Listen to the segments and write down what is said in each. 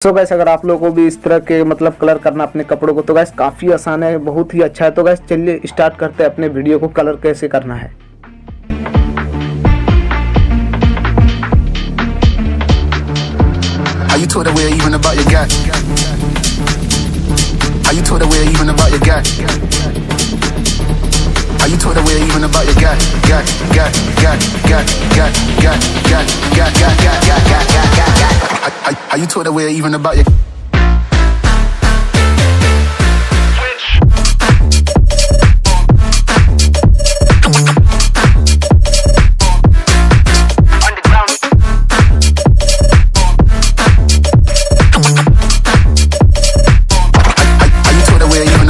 सो gas अगर आप लोगों को भी इस तरह के मतलब कलर करना अपने कपड़ों को तो गैस काफ़ी आसान है, बहुत ही अच्छा है। तो गैस चलिए स्टार्ट करते हैं अपने वीडियो को कलर कैसे करना है। How you told her we're even about your guy? How you told her we're even about your guy? How you told her we're even about your guy? How you told her we're even about your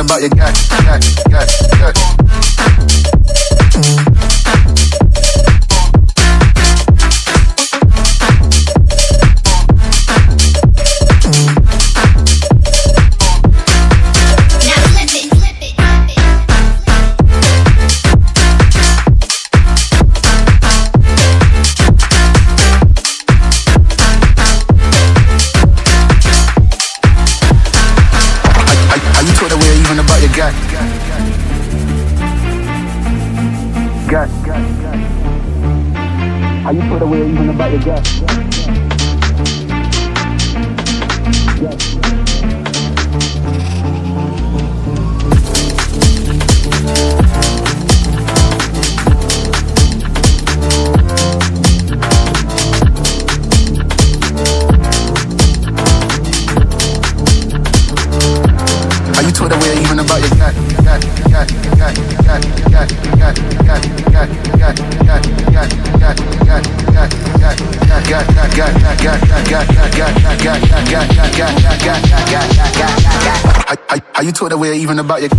about your guy. How you put away even about your guy? How you told away even about your guy? How you told her we're even about your